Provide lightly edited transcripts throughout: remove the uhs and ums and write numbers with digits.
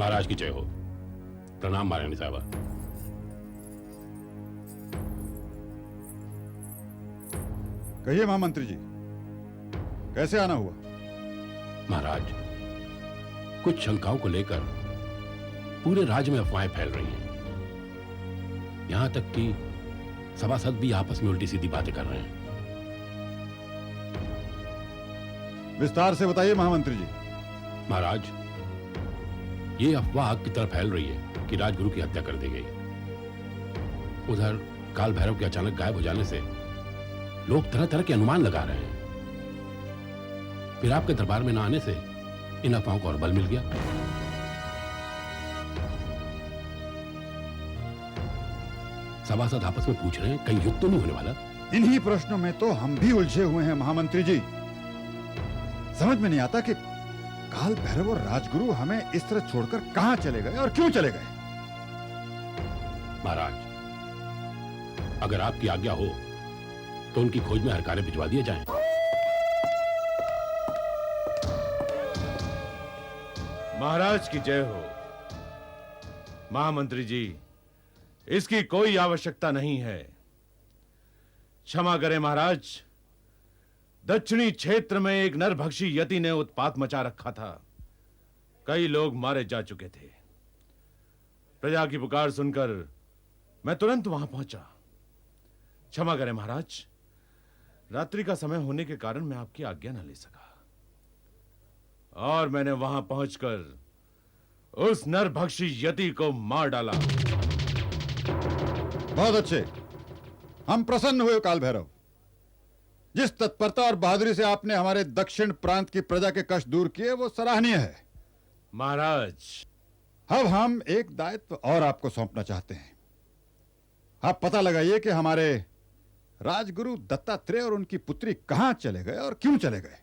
महाराज की जय हो। प्रणाम महारानी साहबा। कहिए महामंत्री जी, कैसे आना हुआ? महाराज, कुछ शंकाओं को लेकर पूरे राज्य में अफवाहें फैल रही हैं। यहां तक कि सभासद भी आपस में उल्टी सीधी बातें कर रहे हैं। विस्तार से बताइए महामंत्री जी। महाराज, ये अफवाह आग की तरह फैल रही है कि राजगुरु की हत्या कर दी गई। उधर काल भैरव के अचानक गायब हो जाने से लोग तरह तरह के अनुमान लगा रहे हैं। फिर आपके दरबार में न आने से इन अफवाहों को और बल मिल गया। सभासद आपस में पूछ रहे हैं, कहीं युद्ध तो नहीं होने वाला? इन्हीं प्रश्नों में तो हम भी उलझे हुए हैं महामंत्री जी। समझ में नहीं आता कि काल भैरव और राजगुरु हमें इस तरह छोड़कर कहां चले गए और क्यों चले गए। महाराज, अगर आपकी आज्ञा हो तो उनकी खोज में हर कार्य भिजवा दिए जाएं। महाराज की जय हो। महामंत्री जी, इसकी कोई आवश्यकता नहीं है। क्षमा करें महाराज, दक्षिणी क्षेत्र में एक नरभक्षी यति ने उत्पात मचा रखा था। कई लोग मारे जा चुके थे। प्रजा की पुकार सुनकर मैं तुरंत वहां पहुंचा। क्षमा करें महाराज, रात्रि का समय होने के कारण मैं आपकी आज्ञा न ले सका और मैंने वहां पहुंचकर उस नरभक्षी यति को मार डाला। बहुत अच्छे, हम प्रसन्न हुए काल भैरव। जिस तत्परता और बहादुरी से आपने हमारे दक्षिण प्रांत की प्रजा के कष्ट दूर किए वो सराहनीय है। महाराज, अब हम एक दायित्व और आपको सौंपना चाहते हैं। आप पता लगाइए कि हमारे राजगुरु दत्तात्रेय और उनकी पुत्री कहां चले गए और क्यों चले गए।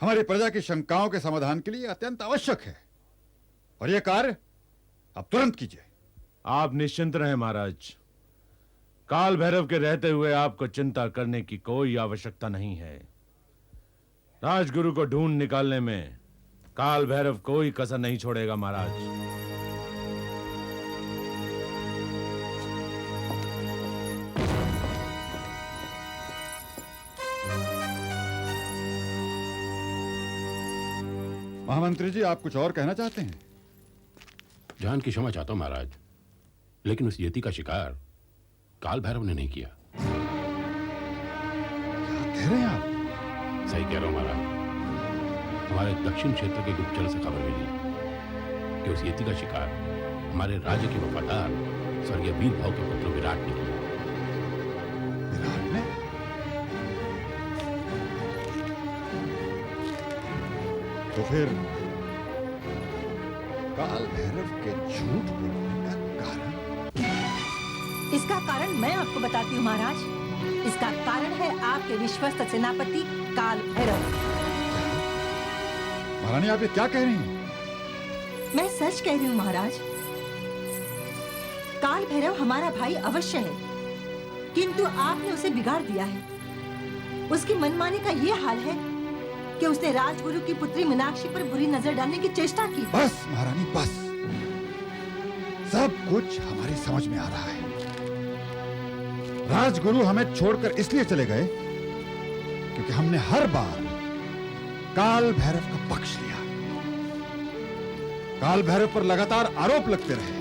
हमारी प्रजा की शंकाओं के समाधान के लिए अत्यंत आवश्यक है और यह कार्य आप तुरंत कीजिए। आप निश्चिंत रहें महाराज। काल भैरव के रहते हुए आपको चिंता करने की कोई आवश्यकता नहीं है। राजगुरु को ढूंढ निकालने में काल भैरव कोई कसर नहीं छोड़ेगा महाराज। महामंत्री जी, आप कुछ और कहना चाहते हैं? जान की क्षमा चाहता हूं महाराज, लेकिन उस यति का शिकार काल भैरव ने नहीं किया। क्या कह रहे हैं आप? सही कह रहा हूं महाराज। हमारे दक्षिण क्षेत्र के गुप्तचर से खबर मिली कि उस यति का शिकार हमारे राज्य के वफादार स्वर्गीय वीर भाव के पुत्र विराट ने किया। विराट ने? तो फिर काल भैरव के झूठ बोलने का कारण? इसका कारण मैं आपको बताती हूँ महाराज। इसका कारण है आपके विश्वस्त सेनापति काल भैरव। महारानी, आप ये क्या कह रही हैं? मैं सच कह रही हूँ महाराज। काल भैरव हमारा भाई अवश्य है, किंतु आपने उसे बिगाड़ दिया है। उसकी मनमानी का ये हाल है कि उसने राजगुरु की पुत्री मीनाक्षी पर बुरी नजर डालने की चेष्टा की। बस महारानी, बस। सब कुछ हमारी समझ में आ रहा है। राजगुरु हमें छोड़कर इसलिए चले गए क्योंकि हमने हर बार काल भैरव का पक्ष लिया। काल भैरव पर लगातार आरोप लगते रहे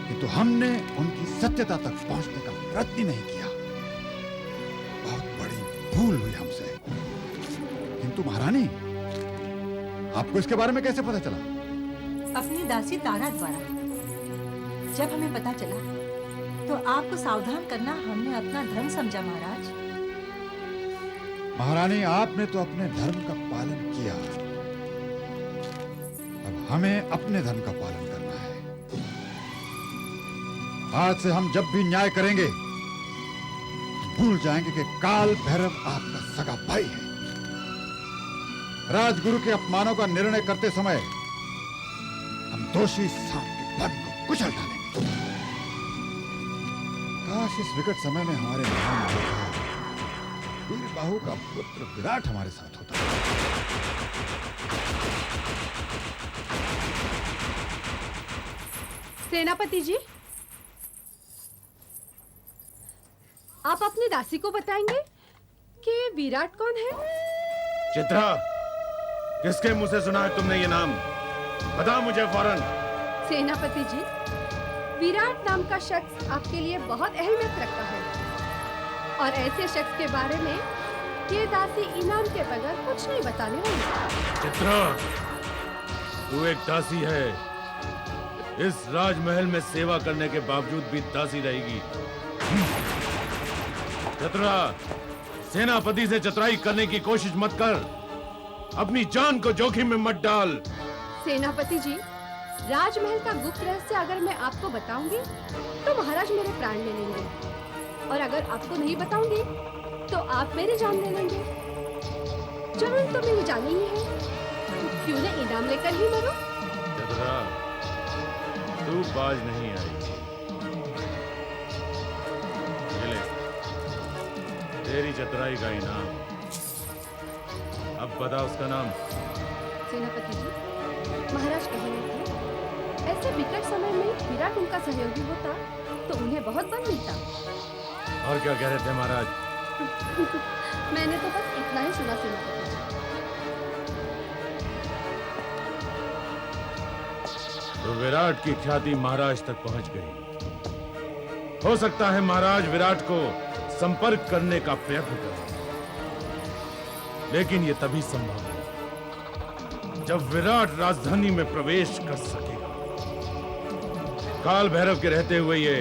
किंतु हमने उनकी सत्यता तक पहुंचने का प्रयत्न नहीं किया। बहुत बड़ी भूल हुई हमसे। किंतु महारानी, आपको इसके बारे में कैसे पता चला? अपनी दासी तारा द्वारा। जब हमें पता चला तो आपको सावधान करना हमने अपना धर्म समझा महाराज। महारानी, आपने तो अपने धर्म का पालन किया, अब हमें अपने धर्म का पालन करना है। आज से हम जब भी न्याय करेंगे भूल जाएंगे कि काल भैरव आपका सगा भाई है। राजगुरु के अपमानों का निर्णय करते समय हम दोषी सांप के फन को कुचल डालेंगे। काश इस विकट समय में हमारे वीर बाहु का पुत्र विराट हमारे साथ होता। सेनापति जी, आप अपनी दासी को बताएंगे कि विराट कौन है? चित्रा, किसके मुंह से सुना है तुमने ये नाम? बता मुझे फौरन। सेनापति जी, विराट नाम का शख्स आपके लिए बहुत अहमियत रखता है और ऐसे शख्स के बारे में ये दासी इनाम के बगैर कुछ नहीं बताने वाली। चित्रा, तू एक दासी है। इस राजमहल में सेवा करने के बावजूद भी दासी रहेगी। चित्रा, सेनापति से चतुराई करने की कोशिश मत कर। अपनी जान को जोखिम में मत डाल। सेनापति जी, राजमहल का गुप्त रहस्य अगर मैं आपको बताऊंगी तो महाराज मेरे प्राण ले लेंगे, और अगर आपको नहीं बताऊंगी तो आप मेरी जान ले लेंगे। जरूर तो मेरी जान ही है, तो क्यों न इनाम लेकर ही मरो। चित्रा, तू बाज नहीं आई। ये ले, तेरी चतुराई का इनाम। अब बता उसका नाम। सेनापति जी, महाराज कह रहे थे ऐसे विकट समय में विराट उनका सहयोगी होता तो उन्हें बहुत बल मिलता। और क्या कह रहे थे महाराज? मैंने तो बस इतना ही सुना सेनापति जी। तो विराट की ख्याति महाराज तक पहुंच गई। हो सकता है महाराज विराट को संपर्क करने का प्रयत्न करें, लेकिन यह तभी संभव है जब विराट राजधानी में प्रवेश कर सकेगा। काल भैरव के रहते हुए यह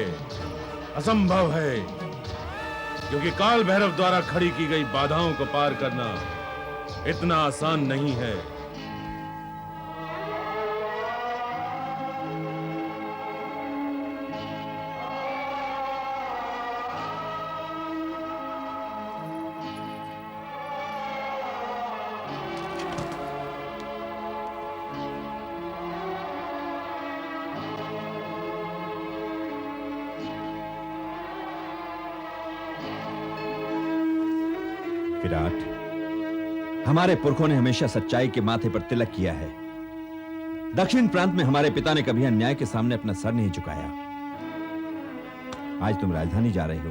असंभव है, क्योंकि काल भैरव द्वारा खड़ी की गई बाधाओं को पार करना इतना आसान नहीं है। विराट, हमारे पुरखों ने हमेशा सच्चाई के माथे पर तिलक किया है। दक्षिण प्रांत में हमारे पिता ने कभी अन्याय के सामने अपना सर नहीं झुकाया। आज तुम राजधानी जा रहे हो,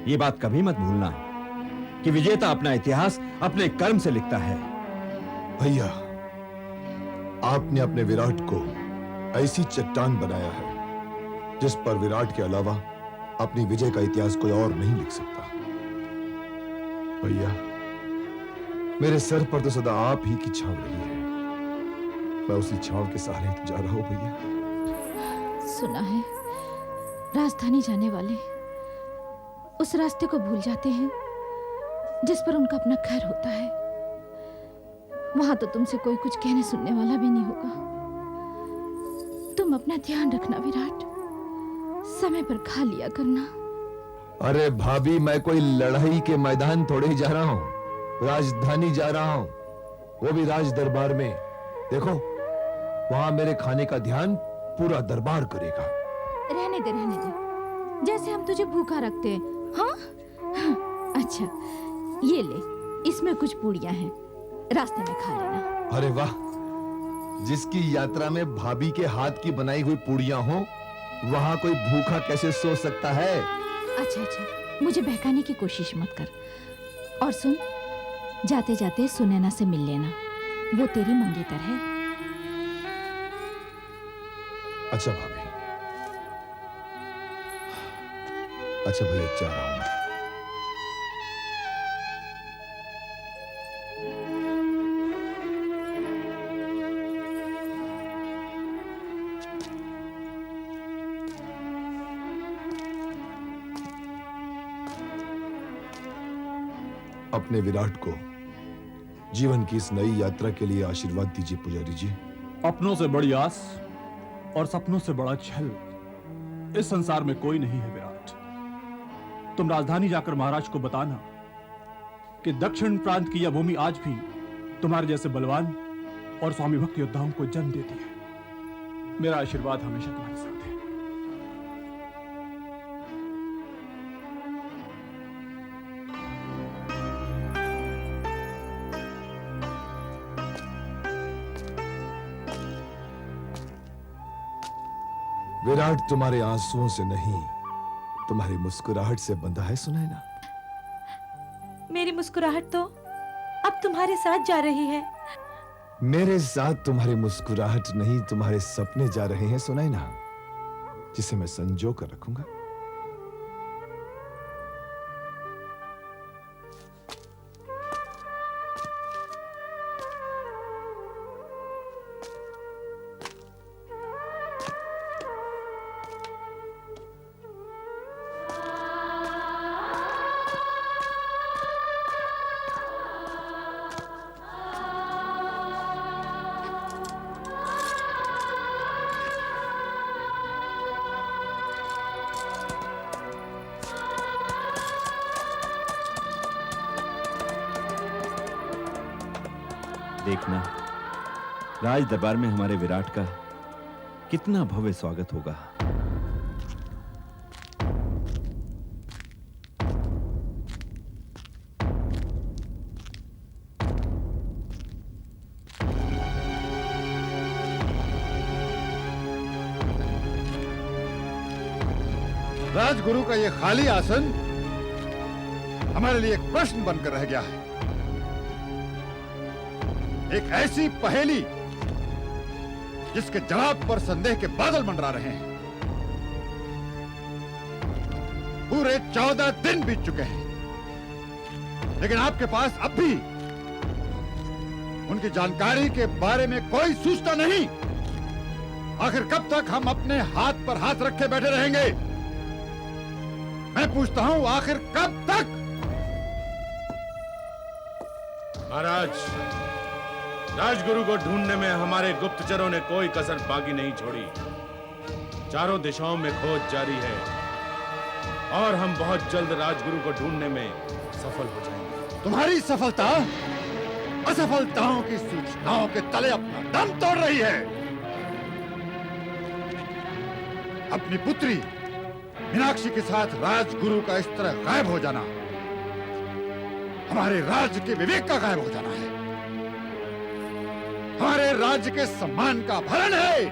यह बात कभी मत भूलना कि विजेता अपना इतिहास अपने कर्म से लिखता है। भैया, आपने अपने विराट को ऐसी चट्टान बनाया है जिस पर विराट के अलावा अपनी विजय का इतिहास कोई और नहीं लिख सकता। भैया, मेरे सर पर तो सदा आप ही की छाव रही है। मैं उसी छाव के सहारे तो जा रहा हूं भैया। सुना है राजधानी जाने वाले उस रास्ते को भूल जाते हैं जिस पर उनका अपना घर होता है। वहां तो तुमसे कोई कुछ कहने सुनने वाला भी नहीं होगा। तुम अपना ध्यान रखना विराट, समय पर खा लिया करना। अरे भाभी, मैं कोई लड़ाई के मैदान थोड़े ही जा रहा हूं, राजधानी जा रहा हूं, वो भी राज दरबार में। देखो, वहां मेरे खाने का ध्यान पूरा दरबार करेगा। रहने दे, जैसे हम तुझे भूखा रखते हैं। हाँ? अच्छा, ये ले, इसमें कुछ पूड़ियां हैं, रास्ते में खा लेना। अरे वाह, जिसकी यात्रा में भाभी के हाथ की बनाई हुई पूड़ियां हो, वहां कोई भूखा कैसे सो सकता है? अच्छा, मुझे बहकाने की कोशिश मत कर। और सुन, जाते जाते सुनैना से मिल लेना, वो तेरी मंगेतर है। अच्छा भाभी, अच्छा भैया, जा रहा हूं मैं। अपने विराट को जीवन की इस नई यात्रा के लिए आशीर्वाद दीजिए पुजारी जी। अपनों से बड़ी आस और सपनों से बड़ा छल इस संसार में कोई नहीं है विराट। तुम राजधानी जाकर महाराज को बताना कि दक्षिण प्रांत की यह भूमि आज भी तुम्हारे जैसे बलवान और स्वामी भक्त योद्धाओं को जन्म देती है। मेरा आशीर्वाद हमेशा तुम्हारे साथ है। विराट तुम्हारे आंसुओं से नहीं, तुम्हारी मुस्कुराहट से बंधा है सुनैना। मेरी मुस्कुराहट तो अब तुम्हारे साथ जा रही है। मेरे साथ तुम्हारी मुस्कुराहट नहीं, तुम्हारे सपने जा रहे हैं सुनैना, जिसे मैं संजो कर रखूंगा। देखना, राज दरबार में हमारे विराट का कितना भव्य स्वागत होगा। राजगुरु का ये खाली आसन हमारे लिए एक प्रश्न बनकर रह गया है, एक ऐसी पहेली जिसके जवाब पर संदेह के बादल मंडरा रहे हैं। पूरे 14 दिन बीत चुके हैं, लेकिन आपके पास अब भी उनकी जानकारी के बारे में कोई सूचना नहीं। आखिर कब तक हम अपने हाथ पर हाथ रखे बैठे रहेंगे? मैं पूछता हूं, आखिर कब तक? महाराज, राजगुरु को ढूंढने में हमारे गुप्तचरों ने कोई कसर बाकी नहीं छोड़ी। चारों दिशाओं में खोज जारी है और हम बहुत जल्द राजगुरु को ढूंढने में सफल हो जाएंगे। तुम्हारी सफलता असफलताओं की सूचनाओं के तले अपना दम तोड़ रही है। अपनी पुत्री मीनाक्षी के साथ राजगुरु का इस तरह गायब हो जाना हमारे राज्य के विवेक का गायब हो जाना है, हमारे राज्य के सम्मान का अपहरण है,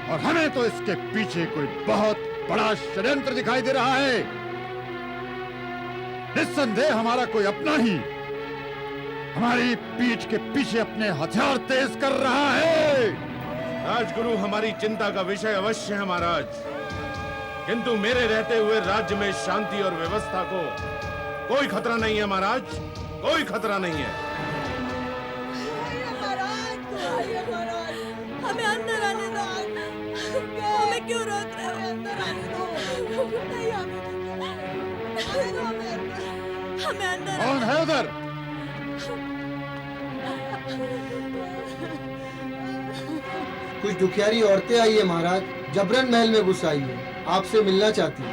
और हमें तो इसके पीछे कोई बहुत बड़ा षड्यंत्र दिखाई दे रहा है। निस्संदेह हमारा कोई अपना ही हमारी पीठ के पीछे अपने हथियार तेज कर रहा है। राजगुरु हमारी चिंता का विषय अवश्य है महाराज, किंतु मेरे रहते हुए राज्य में शांति और व्यवस्था को कोई खतरा नहीं है महाराज, कोई खतरा नहीं है। महाराज, हमें अंदर आने दो। हमें क्यों रोक रहे हो? अंदर आने दो। नहीं, हमें अंदर। कौन है उधर? कुछ दुखियारी औरतें आई है महाराज, जबरन महल में घुस आई है, आपसे मिलना चाहती है।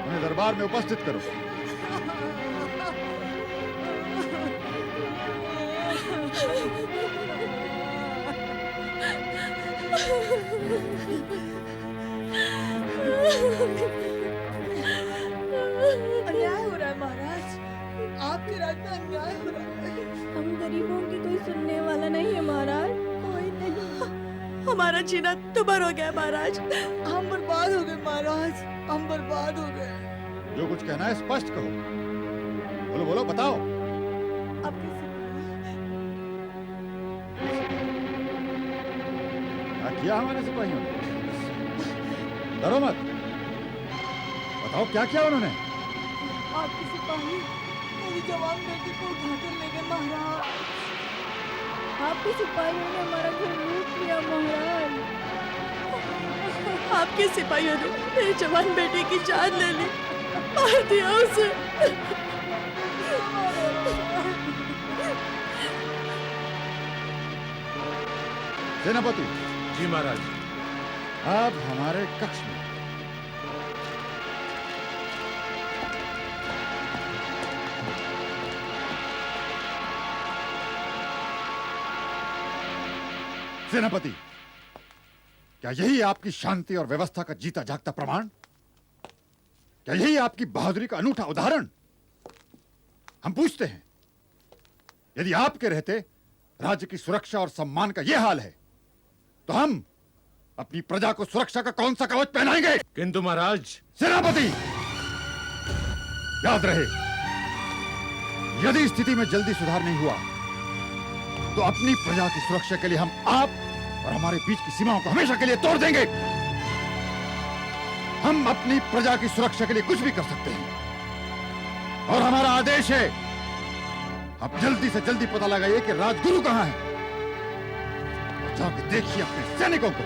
उन्हें दरबार में उपस्थित करो। अन्याय हो रहा है महाराज, आपके राज्य में अन्याय हो रहा है। हम गरीबों की कोई सुनने वाला नहीं है महाराज, कोई नहीं। हमारा जीना दुभर हो गया महाराज, हम बर्बाद हो गए महाराज, हम बर्बाद हो गए। जो कुछ कहना है स्पष्ट कहो, बोलो बोलो, बताओ। क्या किया हमारे सिपाहियों ने? डरो मत, बताओ क्या किया उन्होंने? आपके सिपाही मेरी जवान बेटी को उठाकर ले गए महाराज। आपके सिपाहियों ने हमारा घर लूट लिया महाराज। आपके सिपाहियों ने मेरी जवान बेटी की जान ले ली, मार दिया उसे। सेनापति जी महाराज। आप हमारे कक्ष में। सेनापति, क्या यही आपकी शांति और व्यवस्था का जीता जागता प्रमाण? क्या यही आपकी बहादुरी का अनूठा उदाहरण? हम पूछते हैं, यदि आपके रहते राज्य की सुरक्षा और सम्मान का यह हाल है, तो हम अपनी प्रजा को सुरक्षा का कौन सा कवच पहनाएंगे? किंतु महाराज। सेनापति, याद रहे, यदि स्थिति में जल्दी सुधार नहीं हुआ तो अपनी प्रजा की सुरक्षा के लिए हम आप और हमारे बीच की सीमाओं को हमेशा के लिए तोड़ देंगे। हम अपनी प्रजा की सुरक्षा के लिए कुछ भी कर सकते हैं और हमारा आदेश है, अब जल्दी से जल्दी पता लगाइए कि राजगुरु कहां है। जाके देखिए अपने सैनिकों को,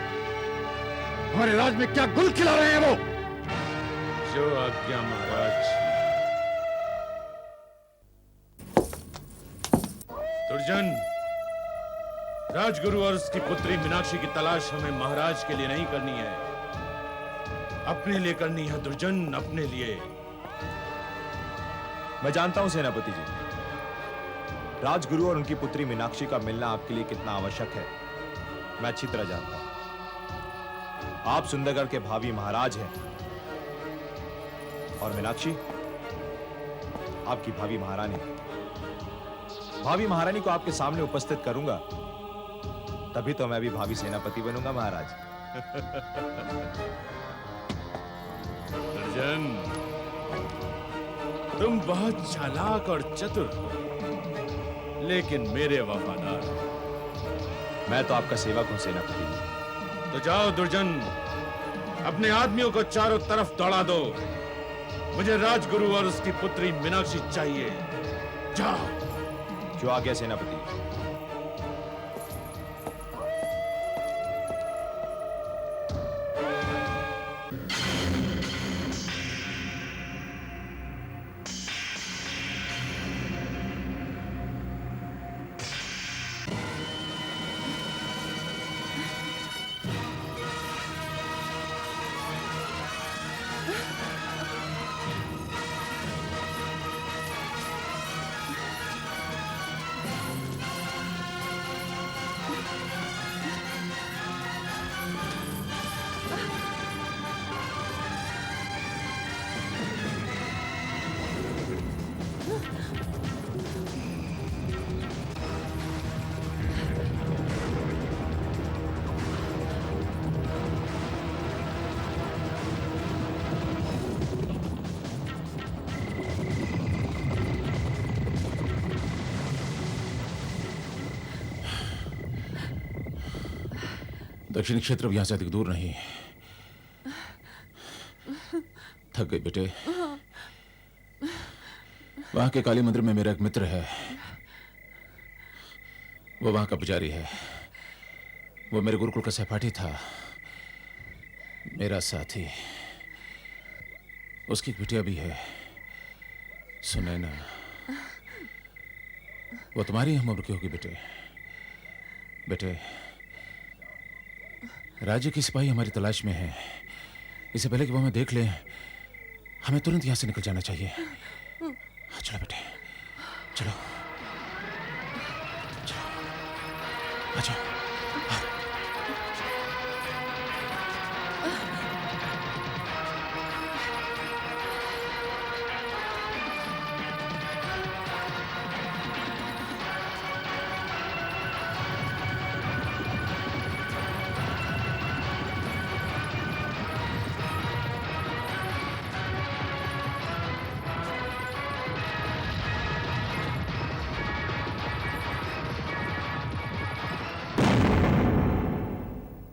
हमारे राज में क्या गुल खिला रहे हैं वो। जो आज्ञा महाराज। दुर्जन, राजगुरु और उसकी पुत्री मीनाक्षी की तलाश हमें महाराज के लिए नहीं करनी है, अपने लिए करनी है दुर्जन, अपने लिए। मैं जानता हूं सेनापति जी, राजगुरु और उनकी पुत्री मीनाक्षी का मिलना आपके लिए कितना आवश्यक है, मैं अच्छी तरह जानता हूं। आप सुंदरगढ़ के भावी महाराज हैं और मीनाक्षी आपकी भावी महारानी। भावी महारानी को आपके सामने उपस्थित करूंगा, तभी तो मैं भी भावी सेनापति बनूंगा महाराज। दुर्जन, तुम बहुत चालाक और चतुर हो, लेकिन मेरे वफादार। मैं तो आपका सेवक हूं सेनापति जी। तो जाओ दुर्जन, अपने आदमियों को चारों तरफ दौड़ा दो। मुझे राजगुरु और उसकी पुत्री मीनाक्षी चाहिए। जाओ। जो आ गया सेनापति। दक्षिणी क्षेत्र अब यहां से अधिक दूर नहीं। थक गए बेटे। वहां के काली मंदिर में मेरा एक मित्र है, वो वहां का पुजारी है। वो मेरे गुरुकुल का सहपाठी था, मेरा साथी। उसकी एक बिटिया भी है, सुनैना। वो तुम्हारी हम उम्र की होगी बेटे। बेटे, राज्य की सिपाही हमारी तलाश में है। इससे पहले कि वो हमें देख ले, हमें तुरंत यहां से निकल जाना चाहिए। चलो बेटे, चलो चलो, आ जाओ।